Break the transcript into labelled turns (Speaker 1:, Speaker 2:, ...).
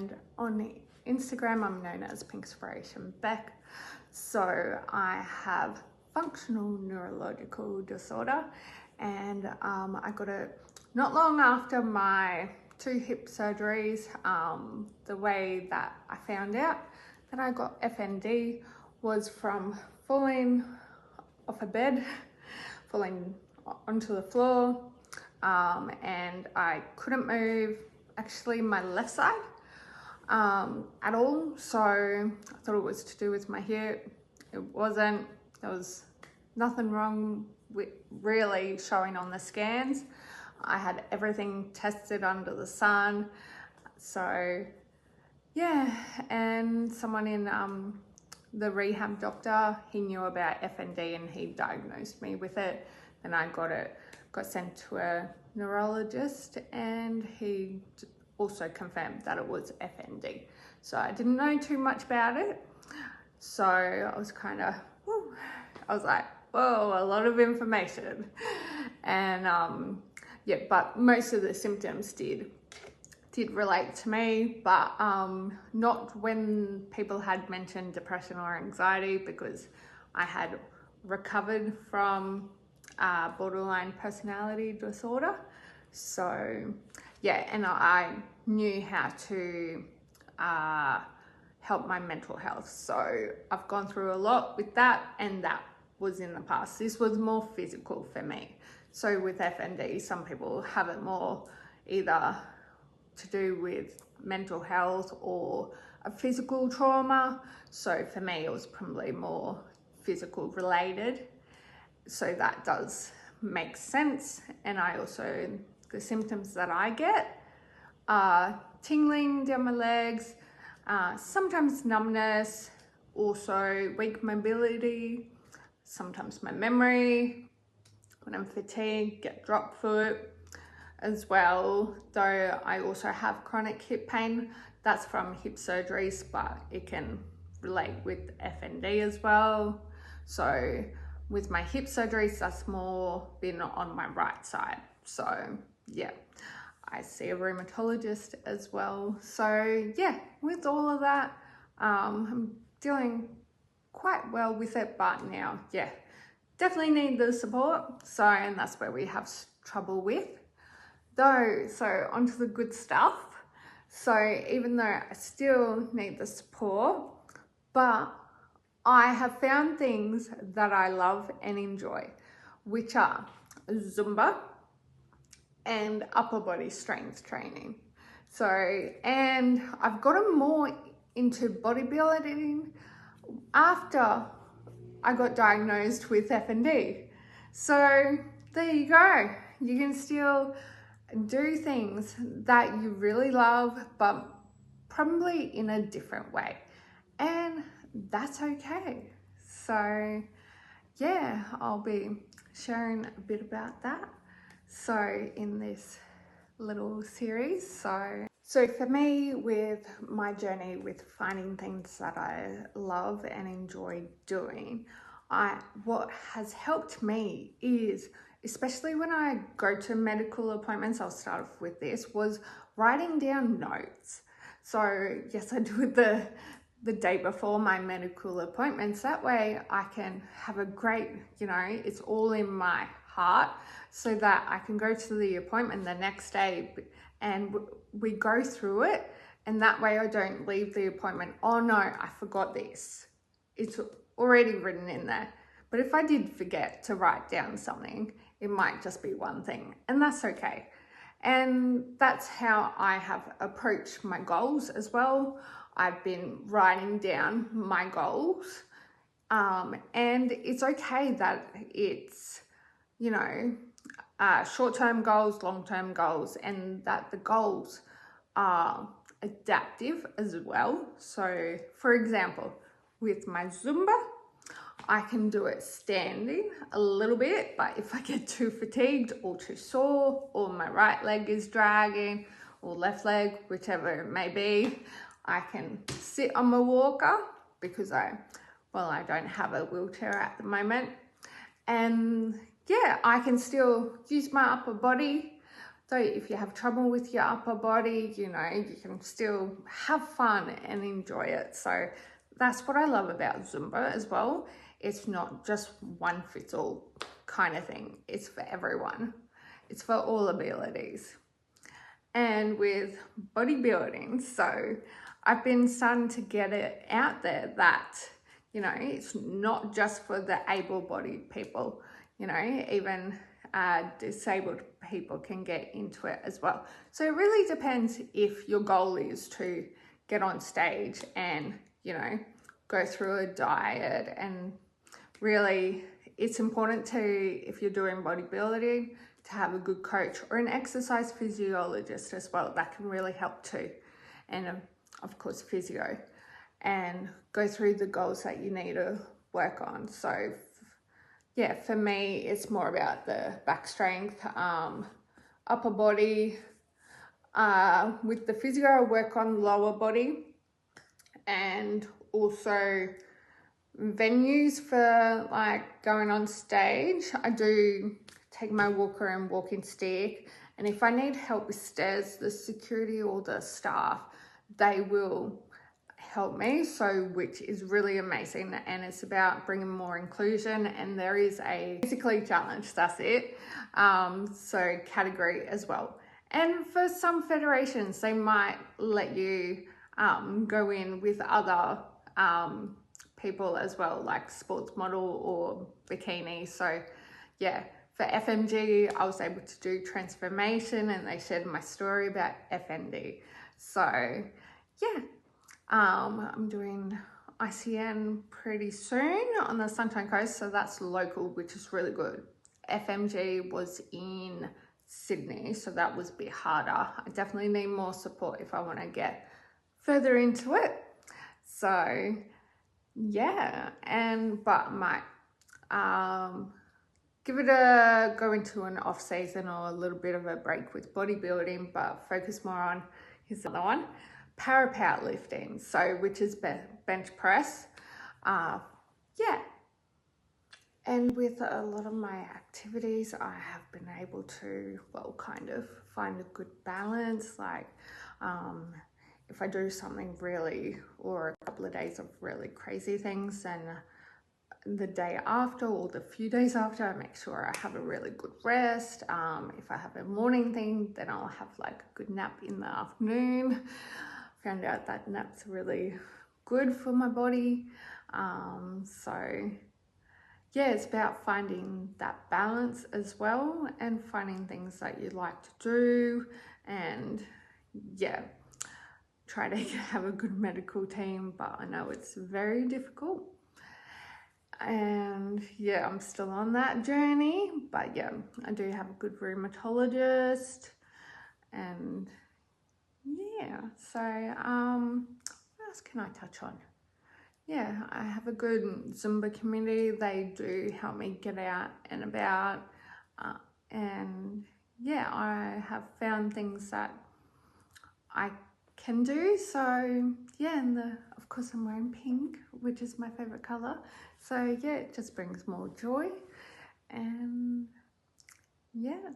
Speaker 1: and on Instagram I'm known as pinkspirationbec. So I have functional neurological disorder, and I got it not long after my 2 hip surgeries. The way that I found out that I got FND was from falling off a bed, falling onto the floor, and I couldn't move actually my left side at all. So I thought it was to do with my hip. It wasn't. There was nothing wrong with really showing on the scans. I had everything tested under the sun. So yeah, and someone in the rehab doctor, he knew about FND and he diagnosed me with it. Then I got sent to a neurologist, and he also confirmed that it was FND. So I didn't know too much about it. So I was kind of, I was like, whoa, a lot of information. And yeah, but most of the symptoms did relate to me, but not when people had mentioned depression or anxiety, because I had recovered from borderline personality disorder. So yeah, and I knew how to help my mental health. So I've gone through a lot with that, and that was in the past. This was more physical for me. So with FND, some people have it more either to do with mental health or a physical trauma. So for me, it was probably more physical related. So that does make sense. And I also, the symptoms that I get are tingling down my legs, sometimes numbness, also weak mobility, sometimes my memory, when I'm fatigued, get drop foot as well. Though I also have chronic hip pain. That's from hip surgeries, but it can relate with FND as well. So with my hip surgeries, that's more been on my right side. So yeah, I see a rheumatologist as well. So yeah, with all of that, I'm dealing quite well with it, but now, yeah, definitely need the support. So, and that's where we have trouble with. Though, so onto the good stuff. So even though I still need the support, but I have found things that I love and enjoy, which are Zumba and upper body strength training. So, and I've gotten more into bodybuilding after I got diagnosed with FND. So there you go. You can still do things that you really love, but probably in a different way. And that's okay. So yeah, I'll be sharing a bit about that. So in this little series. So for me, with my journey with finding things that I love and enjoy doing, what has helped me is, especially when I go to medical appointments, I'll start off with this, was writing down notes. So yes, I do it the day before my medical appointments. That way I can have a great, it's all in my heart, so that I can go to the appointment the next day and we go through it. And that way I don't leave the appointment, oh no, I forgot this. It's already written in there. But if I did forget to write down something, it might just be one thing, and that's okay. And that's how I have approached my goals as well. I've been writing down my goals, and it's okay that it's, short-term goals, long-term goals, and that the goals are adaptive as well. So for example, with my Zumba, I can do it standing a little bit, but if I get too fatigued or too sore, or my right leg is dragging, or left leg, whichever it may be, I can sit on my walker, because I don't have a wheelchair at the moment. And yeah, I can still use my upper body So if you have trouble with your upper body, you know, you can still have fun and enjoy it. So that's what I love about Zumba as well. It's not just one fits all kind of thing. It's for everyone. It's for all abilities. And with bodybuilding, so I've been starting to get it out there that, you know, it's not just for the able-bodied people, you know, even disabled people can get into it as well. So it really depends if your goal is to get on stage and, you know, go through a diet. And really it's important to, if you're doing bodybuilding, to have a good coach or an exercise physiologist as well. That can really help too. And of course physio, and go through the goals that you need to work on. So yeah, for me, it's more about the back strength, upper body. With the physio, I work on lower body, and also venues for like going on stage. I do take my walker and walking stick, and if I need help with stairs, the security or the staff, they will help me, so which is really amazing. And it's about bringing more inclusion, and there is a physically challenged, that's it, so category as well. And for some federations, they might let you go in with other people as well, like sports model or bikini. So yeah, for FMG, I was able to do transformation, and they shared my story about FND. So yeah, I'm doing ICN pretty soon on the Sunshine Coast, so that's local, which is really good. FMG was in Sydney, so that was a bit harder. I definitely need more support if I want to get further into it. So yeah, but I might give it a go into an off season or a little bit of a break with bodybuilding, but focus more on, here's the other one, para powerlifting, so which is bench press. Yeah, and with a lot of my activities, I have been able to, well, kind of find a good balance. Like if I do something really, or a couple of days of really crazy things, then the day after or the few days after, I make sure I have a really good rest. If I have a morning thing, then I'll have like a good nap in the afternoon. Found out that nap's really good for my body. So yeah, it's about finding that balance as well, and finding things that you like to do, and yeah, try to have a good medical team, but I know it's very difficult. And yeah, I'm still on that journey, but yeah, I do have a good rheumatologist. And yeah, so what else can I touch on? Yeah, I have a good Zumba community. They do help me get out and about, and yeah, I have found things that I can do. So yeah, and of course I'm wearing pink, which is my favorite color. So yeah, it just brings more joy, and yeah.